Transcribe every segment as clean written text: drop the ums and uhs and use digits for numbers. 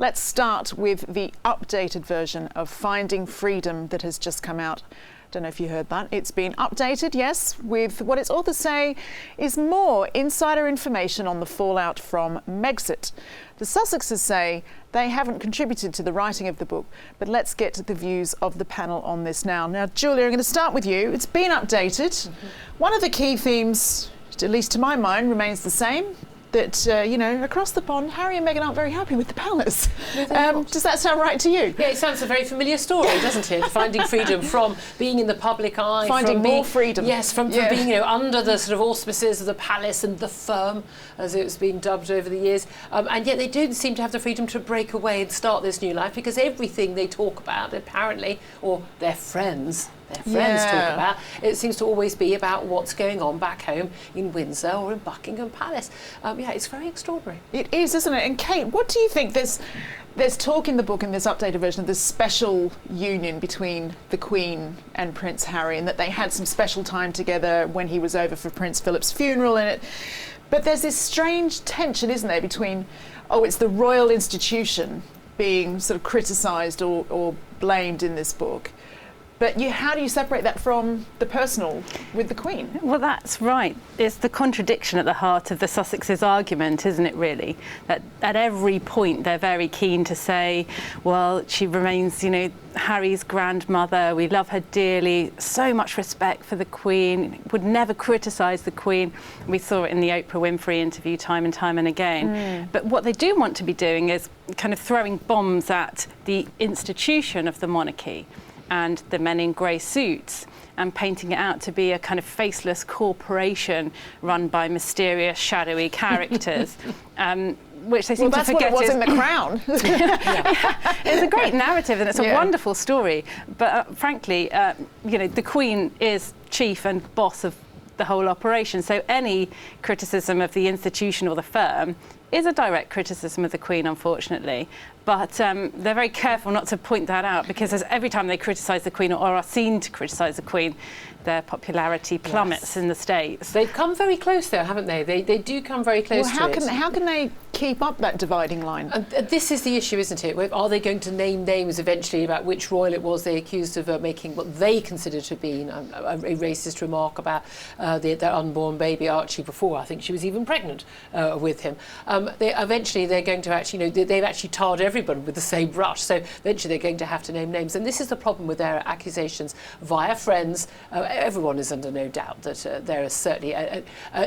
Let's start with the updated version of Finding Freedom that has just come out. Don't know if you heard that. It's been updated, yes, with what its authors say is more insider information on the fallout from Megxit. The Sussexes say they haven't contributed to the writing of the book, but let's get to the views of the panel on this now. Now, Julia, I'm going to start with you. It's been updated. Mm-hmm. One of the key themes, at least to my mind, remains the same. That, across the pond, Harry and Meghan aren't very happy with the palace. Does that sound right to you? Yeah, it sounds a very familiar story, doesn't it? Finding freedom from being in the public eye. Finding more freedom. Yes, from being under the sort of auspices of the palace and the firm, as it's been dubbed over the years. And yet they do seem to have the freedom to break away and start this new life, because everything they talk about, apparently, or their friends talk about, it seems to always be about what's going on back home in Windsor or in Buckingham Palace. It's very extraordinary. It is, isn't it? And Kate, what do you think? There's talk in the book, in this updated version, of this special union between the Queen and Prince Harry, and that they had some special time together when he was over for Prince Philip's funeral. But there's this strange tension, isn't there, between, it's the royal institution being sort of criticised or blamed in this book. But how do you separate that from the personal with the Queen? Well, that's right. It's the contradiction at the heart of the Sussexes' argument, isn't it, really? That at every point they're very keen to say, well, she remains, Harry's grandmother, we love her dearly, so much respect for the Queen, would never criticise the Queen. We saw it in the Oprah Winfrey interview time and again. But what they do want to be doing is kind of throwing bombs at the institution of the monarchy and the men in grey suits, and painting it out to be a kind of faceless corporation run by mysterious, shadowy characters, which they seem to forget. That's what it was in The Crown. It's a great narrative and it's a wonderful story. But frankly, the Queen is chief and boss of the whole operation. So any criticism of the institution or the firm is a direct criticism of the Queen, unfortunately. But they're very careful not to point that out, because every time they criticise the Queen or are seen to criticise the Queen, their popularity plummets in the States. They've come very close, though, haven't they? They do come very close to it. How can they keep up that dividing line? And this is the issue, isn't it? Are they going to name names eventually about which royal it was they accused of making what they consider to be a racist remark about their unborn baby Archie before I think she was even pregnant with him? They're going to actually, they've actually tarred everyone with the same brush. So eventually they're going to have to name names. And this is the problem with their accusations via friends. Everyone is under no doubt that there is certainly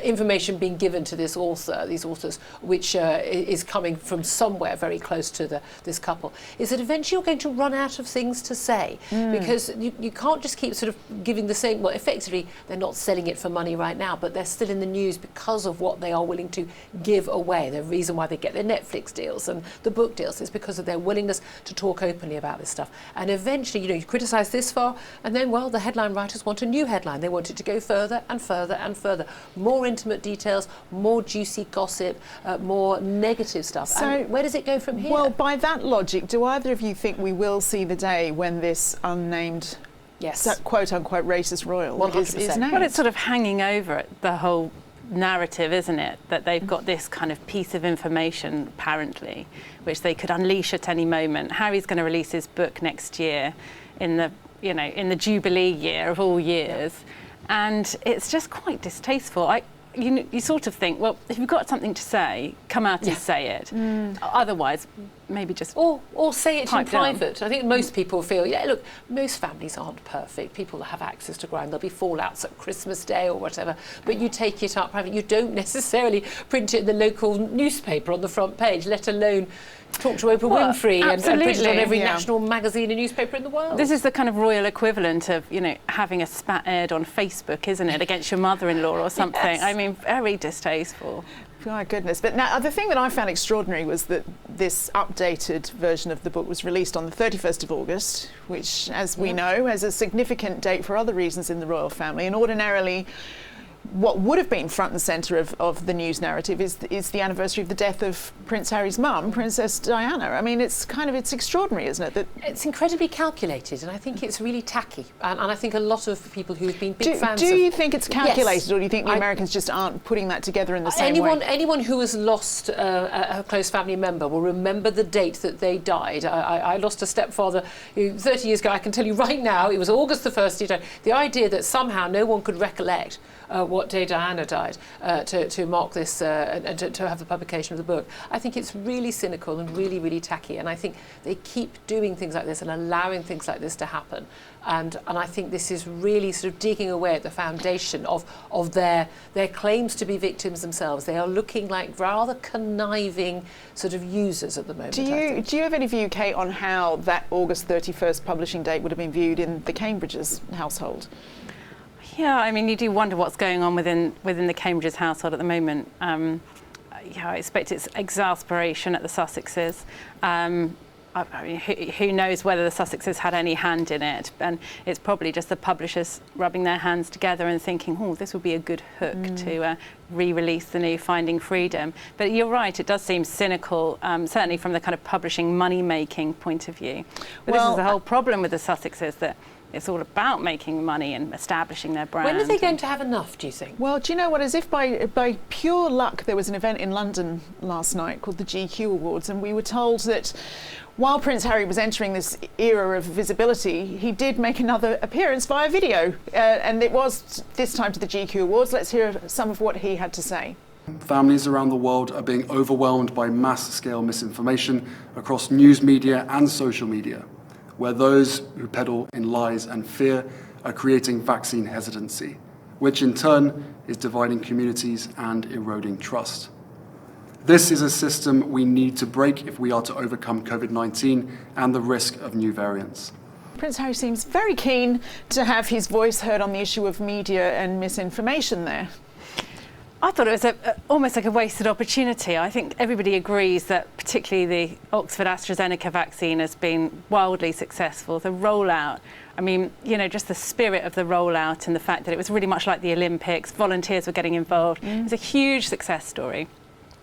information being given to these authors, which is coming from somewhere very close to this couple, is that eventually you're going to run out of things to say, because you can't just keep sort of giving the same. Well, effectively, they're not selling it for money right now, but they're still in the news because of what they are willing to give away. The reason why they get their Netflix deals and the book deals is because of their willingness to talk openly about this stuff. And eventually, you criticise this far, and then, the headline writers want a new headline. They want it to go further and further and further. More intimate details, more juicy gossip, more negative stuff. So and where does it go from here? Well, by that logic, do either of you think we will see the day when this unnamed, quote-unquote racist royal is named? Well, it's sort of hanging over it, the whole narrative, isn't it, that they've got this kind of piece of information, apparently, which they could unleash at any moment. Harry's going to release his book next year in the Jubilee year of all years, and it's just quite distasteful. You sort of think, well, if you've got something to say, come out and say it. Otherwise, maybe just or say it in private. I think most people feel, look, most families aren't perfect. People have access to ground. There'll be fallouts at Christmas Day or whatever, but you take it up private. You don't necessarily print it in the local newspaper on the front page, let alone talk to Oprah Winfrey and print it on every national magazine and newspaper in the world. This is the kind of royal equivalent of, having a spat aired on Facebook, isn't it, against your mother-in-law or something. Yes. I mean, very distasteful. My goodness. But now, the thing that I found extraordinary was that this updated version of the book was released on the 31st of August, which, as we know, has a significant date for other reasons in the royal family. And ordinarily, what would have been front and centre of the news narrative is the anniversary of the death of Prince Harry's mum, Princess Diana. I mean, it's extraordinary, isn't it? That it's incredibly calculated, and I think it's really tacky. And I think a lot of people who've been big fans do you think it's calculated, yes, or do you think the Americans just aren't putting that together in the same way? Anyone who has lost a close family member will remember the date that they died. I lost a stepfather 30 years ago. I can tell you right now, it was August the 1st he died. The idea that somehow no one could recollect what day Diana died to mark this and to have the publication of the book. I think it's really cynical and really, really tacky, and I think they keep doing things like this and allowing things like this to happen. And I think this is really sort of digging away at the foundation of their claims to be victims themselves. They are looking like rather conniving sort of users at the moment. Do you have any view, Kate, on how that August 31st publishing date would have been viewed in the Cambridges household? Yeah, I mean, you do wonder what's going on within the Cambridges household at the moment. I expect it's exasperation at the Sussexes. I mean, who knows whether the Sussexes had any hand in it? And it's probably just the publishers rubbing their hands together and thinking, oh, this would be a good hook to re-release the new Finding Freedom. But you're right, it does seem cynical, certainly from the kind of publishing money-making point of view. But this is the whole problem with the Sussexes, that it's all about making money and establishing their brand. When are they going to have enough, do you think? Well, do you know what? As if by pure luck, there was an event in London last night called the GQ Awards, and we were told that while Prince Harry was entering this era of visibility, he did make another appearance via video, and it was this time to the GQ Awards. Let's hear some of what he had to say. Families around the world are being overwhelmed by mass-scale misinformation across news media and social media, where those who peddle in lies and fear are creating vaccine hesitancy, which in turn is dividing communities and eroding trust. This is a system we need to break if we are to overcome COVID-19 and the risk of new variants. Prince Harry seems very keen to have his voice heard on the issue of media and misinformation there. I thought it was almost like a wasted opportunity. I think everybody agrees that particularly the Oxford AstraZeneca vaccine has been wildly successful. The rollout, I mean, just the spirit of the rollout and the fact that it was really much like the Olympics, volunteers were getting involved. It was a huge success story.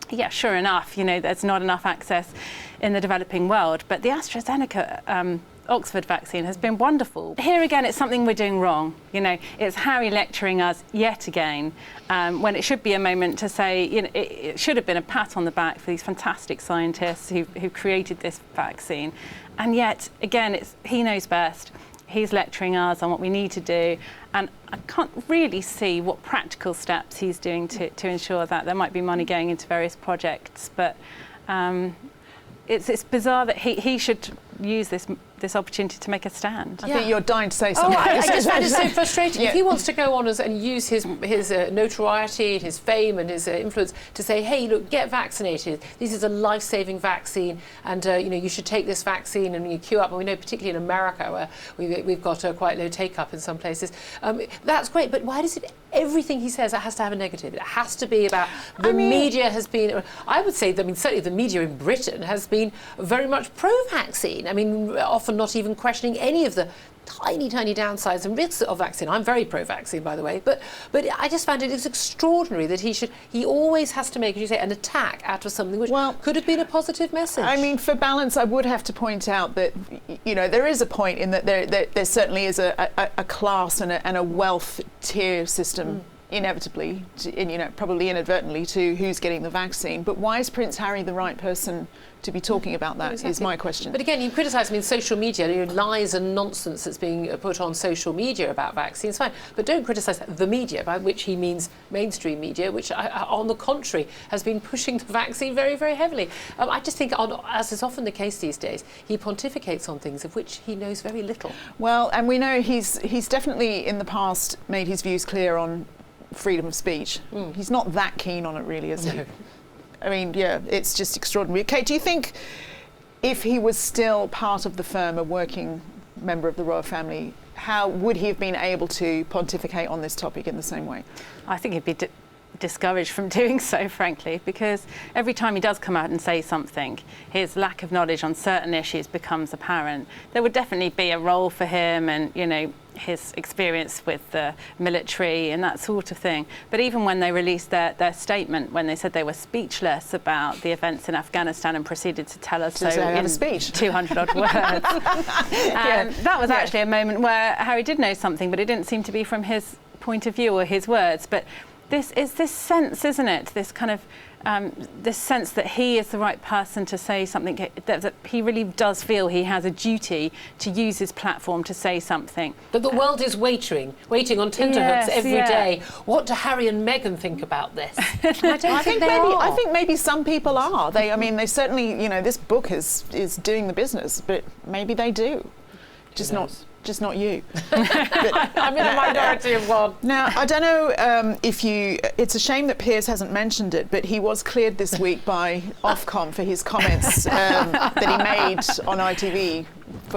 Yeah, sure enough, there's not enough access in the developing world, but the AstraZeneca Oxford vaccine has been wonderful. Here again, it's something we're doing wrong. It's Harry lecturing us yet again, when it should be a moment to say, it should have been a pat on the back for these fantastic scientists who created this vaccine. And yet, again, he knows best. He's lecturing us on what we need to do, and I can't really see what practical steps he's doing to ensure that. There might be money going into various projects, but it's bizarre that he should use this opportunity to make a stand. I think you're dying to say something. I just find it so frustrating. Yeah. If he wants to go on and use his notoriety, his fame and his influence to say, hey, look, get vaccinated. This is a life-saving vaccine, and you should take this vaccine and you queue up. And we know, particularly in America, where we've got quite low take-up in some places. That's great, but why does everything he says, it has to have a negative? It has to be about media has been, I would say, certainly the media in Britain has been very much pro-vaccine. I mean, often not even questioning any of the tiny downsides and risks of vaccine. I'm very pro-vaccine, by the way, but I just found it is extraordinary that he always has to make, as you say, an attack out of something which could have been a positive message. I mean, for balance, I would have to point out that there is a point in that there certainly is a class and a wealth tier system. Inevitably, probably inadvertently, to who's getting the vaccine. But why is Prince Harry the right person to be talking about that? Exactly. Is my question. But again, you criticise, social media, lies and nonsense that's being put on social media about vaccines, fine. But don't criticise the media, by which he means mainstream media, which, on the contrary, has been pushing the vaccine very, very heavily. I just think, as is often the case these days, he pontificates on things of which he knows very little. Well, and we know he's definitely in the past made his views clear on freedom of speech. He's not that keen on it, really, is he? I mean, yeah, it's just extraordinary. Kate, do you think if he was still part of the firm, a working member of the royal family, how would he have been able to pontificate on this topic in the same way? I think he'd be discouraged from doing so, frankly, because every time he does come out and say something, his lack of knowledge on certain issues becomes apparent. There would definitely be a role for him, and his experience with the military and that sort of thing. But even when they released their statement, when they said they were speechless about the events in Afghanistan and proceeded to tell us so in 200 odd words, that was actually a moment where Harry did know something, but it didn't seem to be from his point of view or his words. But this is this sense, isn't it? This kind of this sense that he is the right person to say something, that he really does feel he has a duty to use his platform to say something. But the world is waiting on tenterhooks every day. What do Harry and Meghan think about this? I think maybe some people are. They certainly, this book is doing the business, but maybe they do. Just not you. I'm in a minority of one. Now, I don't know it's a shame that Piers hasn't mentioned it, but he was cleared this week by Ofcom for his comments that he made on ITV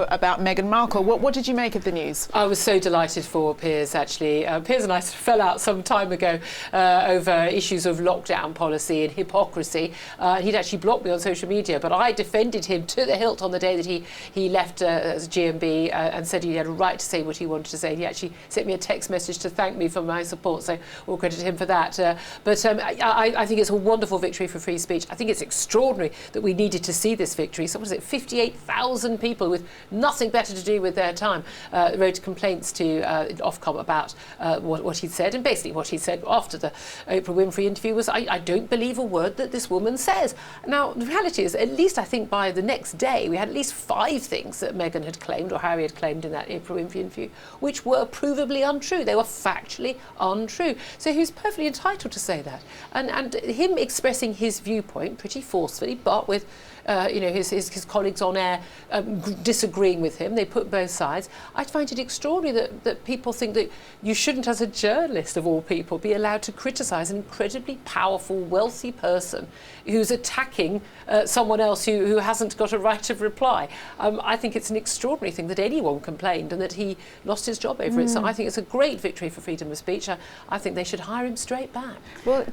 about Meghan Markle. What did you make of the news? I was so delighted for Piers, actually. Piers and I fell out some time ago over issues of lockdown policy and hypocrisy. He'd actually blocked me on social media, but I defended him to the hilt on the day that he left as GMB and said he had a right to say what he wanted to say. He actually sent me a text message to thank me for my support, so all credit to him for that. But I think it's a wonderful victory for free speech. I think it's extraordinary that we needed to see this victory. So what is it, 58,000 people with nothing better to do with their time wrote complaints to Ofcom about what he'd said, and basically what he said after the Oprah Winfrey interview was, I don't believe a word that this woman says. Now, the reality is, at least I think by the next day, we had at least 5 things that Meghan had claimed or Harry had claimed in that Oprah Winfrey interview, which were provably untrue. They were factually untrue. So he was perfectly entitled to say that. And him expressing his viewpoint pretty forcefully, but with his colleagues on air disagreeing with him. They put both sides. I find it extraordinary that people think that you shouldn't, as a journalist of all people, be allowed to criticise an incredibly powerful, wealthy person who's attacking someone else who hasn't got a right of reply. I think it's an extraordinary thing that anyone complained and that he lost his job over it. So I think it's a great victory for freedom of speech. I think they should hire him straight back. Well,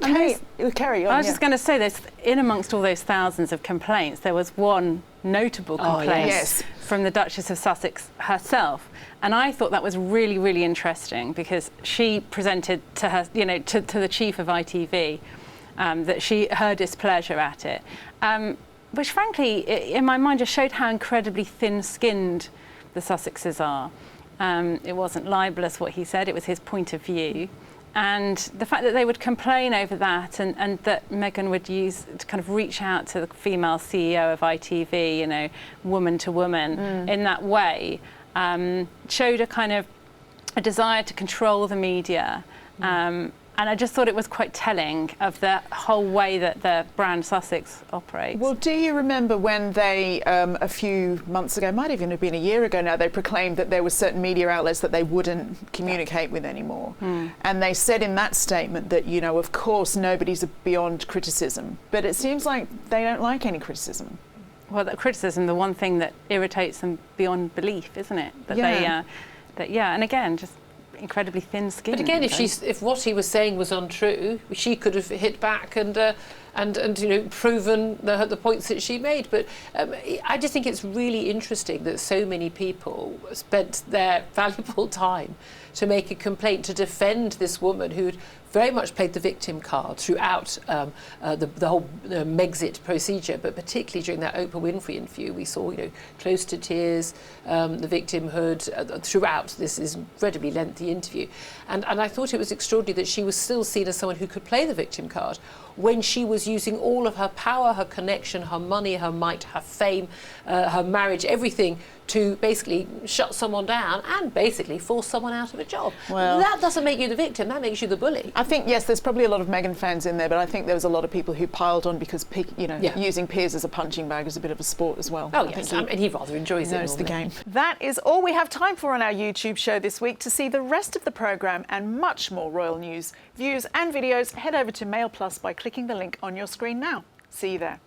carry on. I was just going to say, there's in amongst all those thousands of complaints, there was one notable complaint from the Duchess of Sussex herself, and I thought that was really, really interesting because she presented to her, to the chief of ITV, that her displeasure at it, which frankly, in my mind, just showed how incredibly thin-skinned the Sussexes are. It wasn't libellous what he said; it was his point of view. And the fact that they would complain over that and that Meghan would use to kind of reach out to the female CEO of ITV, woman to woman, in that way, showed a kind of a desire to control the media. And I just thought it was quite telling of the whole way that the brand Sussex operates. Well, do you remember when they, a few months ago, might even have been a year ago now, they proclaimed that there were certain media outlets that they wouldn't communicate with anymore. And they said in that statement that, of course, nobody's beyond criticism. But it seems like they don't like any criticism. Well, the criticism, the one thing that irritates them beyond belief, isn't it? That and again, just incredibly thin-skinned. But again, if what he was saying was untrue, she could have hit back and proven the points that she made. But I just think it's really interesting that so many people spent their valuable time to make a complaint to defend this woman who'd very much played the victim card throughout the whole Megxit procedure, but particularly during that Oprah Winfrey interview, we saw, close to tears, the victimhood throughout this incredibly lengthy interview. And I thought it was extraordinary that she was still seen as someone who could play the victim card when she was using all of her power, her connection, her money, her might, her fame, her marriage, everything to basically shut someone down and basically force someone out of a job. Well, that doesn't make you the victim, that makes you the bully. I think, yes, there's probably a lot of Meghan fans in there, but I think there was a lot of people who piled on because, using Piers as a punching bag is a bit of a sport as well. Oh, yes, and he rather enjoys it. Knows the game. That is all we have time for on our YouTube show this week. To see the rest of the programme and much more royal news, views and videos, head over to Mail Plus by clicking the link on your screen now. See you there.